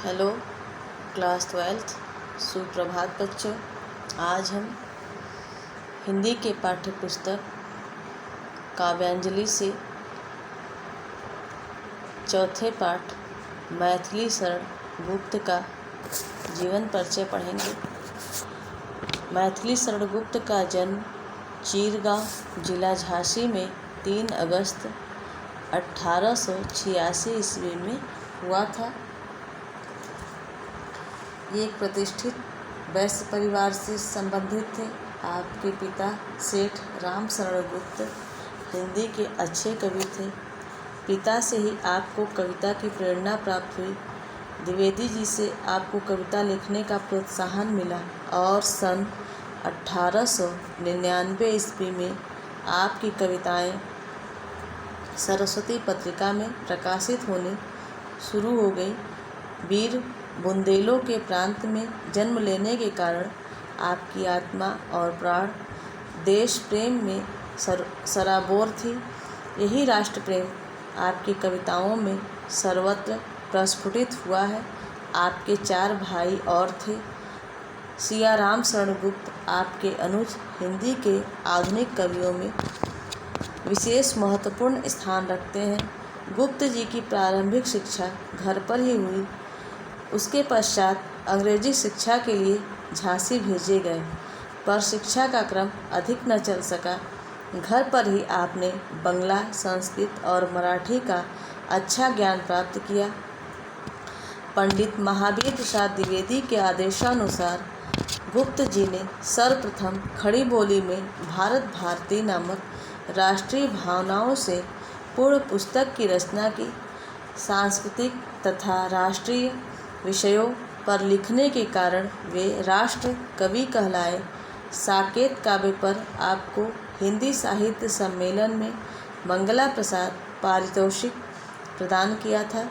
Hello class 12th। सुप्रभात बच्चों। आज हम हिंदी के पाठ्य पुस्तक काव्यांजलि से चौथे पाठ मैथिली शरण गुप्त का जीवन परिचय पढ़ेंगे। मैथिली शरण गुप्त का जन्म चीरगांव जिला झांसी में 3 अगस्त 1886 ईस्वी में हुआ था। ये एक प्रतिष्ठित वैश्य परिवार से संबंधित थे। आपके पिता सेठ राम शरण गुप्त हिंदी के अच्छे कवि थे। पिता से ही आपको कविता की प्रेरणा प्राप्त हुई। द्विवेदी जी से आपको कविता लिखने का प्रोत्साहन मिला और सन 1899 ईस्वी में आपकी कविताएं सरस्वती पत्रिका में प्रकाशित होनी शुरू हो गई। वीर बुंदेलों के प्रांत में जन्म लेने के कारण आपकी आत्मा और प्राण देश प्रेम में सराबोर थी। यही राष्ट्र प्रेम आपकी कविताओं में सर्वत्र प्रस्फुटित हुआ है। आपके 4 भाई और थे। सियाराम शरण गुप्त आपके अनुज हिंदी के आधुनिक कवियों में विशेष महत्वपूर्ण स्थान रखते हैं। गुप्त जी की प्रारंभिक शिक्षा घर पर ही हुई। उसके पश्चात अंग्रेजी शिक्षा के लिए झांसी भेजे गए, पर शिक्षा का क्रम अधिक न चल सका। घर पर ही आपने बंगला, संस्कृत और मराठी का अच्छा ज्ञान प्राप्त किया। पंडित महावीर प्रसाद द्विवेदी के आदेशानुसार गुप्त जी ने सर्वप्रथम खड़ी बोली में भारत भारती नामक राष्ट्रीय भावनाओं से पूर्ण पुस्तक की रचना की। सांस्कृतिक तथा राष्ट्रीय विषयों पर लिखने के कारण वे राष्ट्र कवि कहलाए। साकेत काव्य पर आपको हिंदी साहित्य सम्मेलन में मंगला प्रसाद पारितोषिक प्रदान किया था।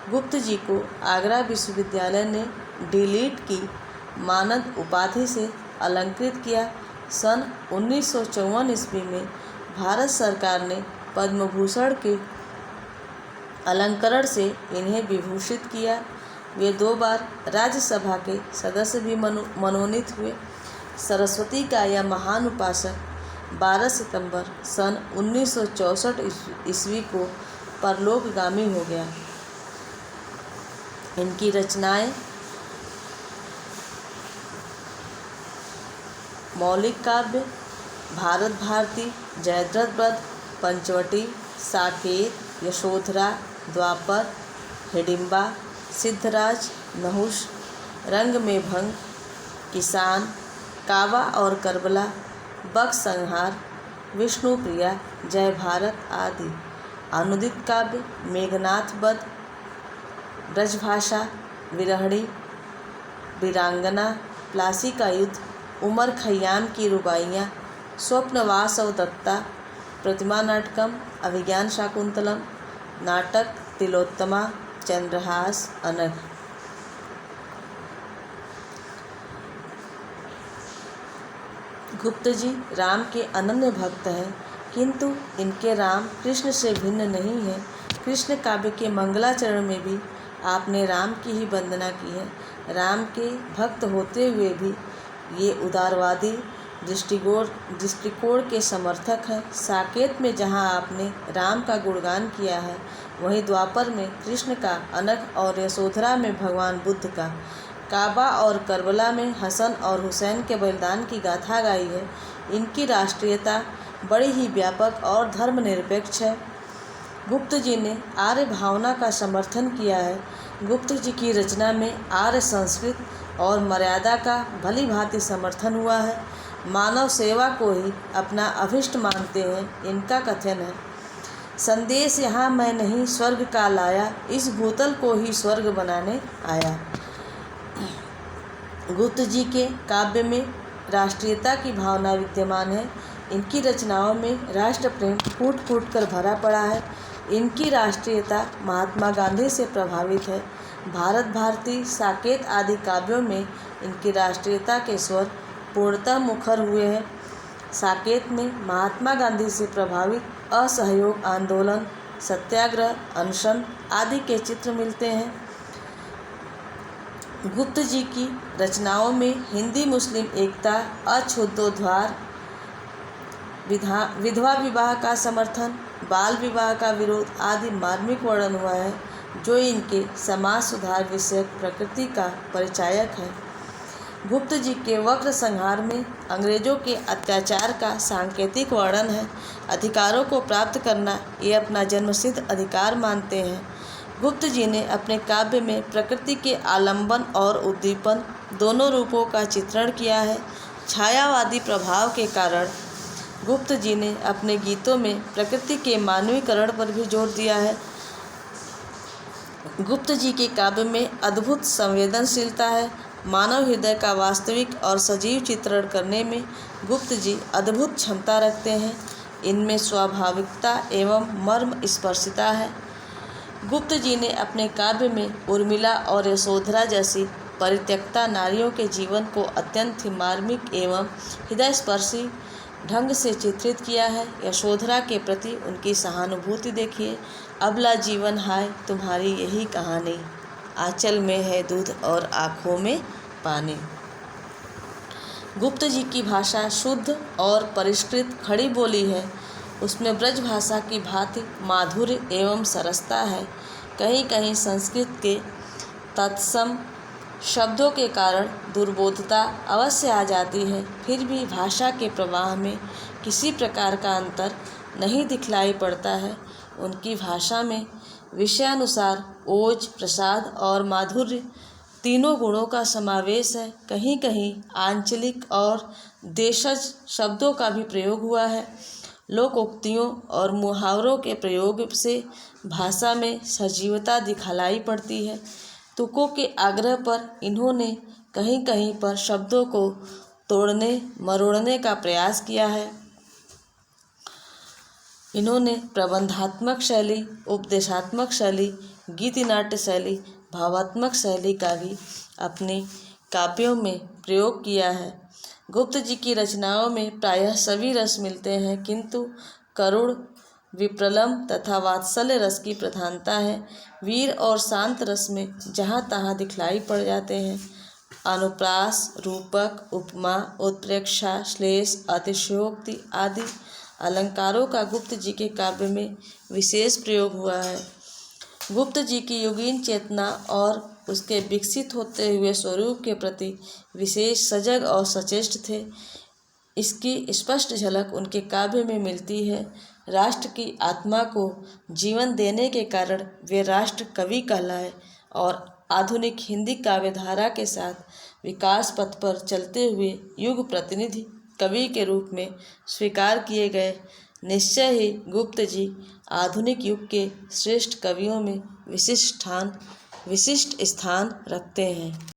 गुप्त जी को आगरा विश्वविद्यालय ने डी.लिट की मानद उपाधि से अलंकृत किया। सन 1954 ईस्वी में भारत सरकार ने पद्म भूषण के अलंकरण से इन्हें विभूषित किया। वे 2 बार राज्यसभा के सदस्य भी मनोनीत हुए। सरस्वती का यह महान उपासक 12 सितंबर सन 1964 ईस्वी को परलोकगामी हो गया। इनकी रचनाएं मौलिक काव्य, भारत भारती, जयद्रथ वध, पंचवटी, साकेत, यशोधरा, द्वापर, हिडिंबा, सिद्धराज, नहुष, रंग में भंग, किसान, कावा और करबला, बक संहार, विष्णुप्रिया, जय भारत आदि। अनुदित काव्य मेघनाथ वध, ब्रजभाषा, विरहणी, वीरांगना, प्लासी का युद्ध, उमर खय्याम की रुबाइयाँ, स्वप्नवासव दत्ता, प्रतिमा नाटकम, अभिज्ञान शाकुंतलम, नाटक तिलोत्तमा, चंद्रहास, अनघ। गुप्त जी राम के अनन्य भक्त हैं, किंतु इनके राम कृष्ण से भिन्न नहीं है। कृष्ण काव्य के मंगलाचरण में भी आपने राम की ही वंदना की है। राम के भक्त होते हुए भी ये उदारवादी दृष्टिकोण के समर्थक हैं। साकेत में जहाँ आपने राम का गुणगान किया है, वहीं द्वापर में कृष्ण का, अनघ और यशोधरा में भगवान बुद्ध का, काबा और करबला में हसन और हुसैन के बलिदान की गाथा गाई है। इनकी राष्ट्रीयता बड़ी ही व्यापक और धर्मनिरपेक्ष है। गुप्त जी ने आर्य भावना का समर्थन किया है। गुप्त जी की रचना में आर्य संस्कृत और मर्यादा का भली भांति समर्थन हुआ है। मानव सेवा को ही अपना अभिष्ट मानते हैं। इनका कथन है, संदेश यहाँ मैं नहीं स्वर्ग का लाया, इस भूतल को ही स्वर्ग बनाने आया। गुप्त जी के काव्य में राष्ट्रीयता की भावना विद्यमान है। इनकी रचनाओं में राष्ट्र प्रेम फूट फूट कर भरा पड़ा है। इनकी राष्ट्रीयता महात्मा गांधी से प्रभावित है। भारत भारती, साकेत आदि काव्यों में इनकी राष्ट्रीयता के स्वर पूर्णतः मुखर हुए हैं। साकेत में महात्मा गांधी से प्रभावित असहयोग आंदोलन, सत्याग्रह, अनशन आदि के चित्र मिलते हैं। गुप्त जी की रचनाओं में हिंदी मुस्लिम एकता, अछूतोद्धार, विधवा विवाह का समर्थन, बाल विवाह का विरोध आदि मार्मिक वर्णन हुआ है, जो इनके समाज सुधार विषयक प्रकृति का परिचायक है। गुप्त जी के वक्र संहार में अंग्रेजों के अत्याचार का सांकेतिक वर्णन है। अधिकारों को प्राप्त करना ये अपना जन्मसिद्ध अधिकार मानते हैं। गुप्त जी ने अपने काव्य में प्रकृति के आलंबन और उद्दीपन दोनों रूपों का चित्रण किया है। छायावादी प्रभाव के कारण गुप्त जी ने अपने गीतों में प्रकृति के मानवीकरण पर भी जोर दिया है। गुप्त जी के काव्य में अद्भुत संवेदनशीलता है। मानव हृदय का वास्तविक और सजीव चित्रण करने में गुप्त जी अद्भुत क्षमता रखते हैं। इनमें स्वाभाविकता एवं मर्म स्पर्शिता है। गुप्त जी ने अपने काव्य में उर्मिला और यशोधरा जैसी परित्यक्ता नारियों के जीवन को अत्यंत ही मार्मिक एवं हृदयस्पर्शी ढंग से चित्रित किया है। यशोधरा के प्रति उनकी सहानुभूति देखिए। अबला जीवन हाय तुम्हारी यही कहानी, आंचल में है दूध और आँखों में पानी। गुप्त जी की भाषा शुद्ध और परिष्कृत खड़ी बोली है। उसमें ब्रज भाषा की भांति माधुर्य एवं सरसता है। कहीं कहीं संस्कृत के तत्सम शब्दों के कारण दुर्बोधता अवश्य आ जाती है, फिर भी भाषा के प्रवाह में किसी प्रकार का अंतर नहीं दिखलाई पड़ता है। उनकी भाषा में विषयानुसार ओज, प्रसाद और माधुर्य तीनों गुणों का समावेश है। कहीं कहीं आंचलिक और देशज शब्दों का भी प्रयोग हुआ है। लोकोक्तियों और मुहावरों के प्रयोग से भाषा में सजीवता दिखलाई पड़ती है। तुकों के आग्रह पर इन्होंने कहीं कहीं पर शब्दों को तोड़ने मरोड़ने का प्रयास किया है। इन्होंने प्रबंधात्मक शैली, उपदेशात्मक शैली, गीति नाट्य शैली, भावात्मक शैली का भी अपने काव्यों में प्रयोग किया है। गुप्त जी की रचनाओं में प्रायः सभी रस मिलते हैं, किंतु करुण, विप्रलम तथा वात्सल्य रस की प्रधानता है। वीर और शांत रस में जहाँ तहाँ दिखलाई पड़ जाते हैं। अनुप्रास, रूपक, उपमा, उत्प्रेक्षा, श्लेष, अतिशयोक्ति आदि अलंकारों का गुप्त जी के काव्य में विशेष प्रयोग हुआ है। गुप्त जी की योगीन चेतना और उसके विकसित होते हुए स्वरूप के प्रति विशेष सजग और सचेष्ट थे। इसकी स्पष्ट झलक उनके काव्य में मिलती है। राष्ट्र की आत्मा को जीवन देने के कारण वे राष्ट्र कवि कहलाए और आधुनिक हिंदी काव्यधारा के साथ विकास पथ पर चलते हुए युग प्रतिनिधि कवि के रूप में स्वीकार किए गए। निश्चय ही गुप्त जी आधुनिक युग के श्रेष्ठ कवियों में विशिष्ट स्थान रखते हैं।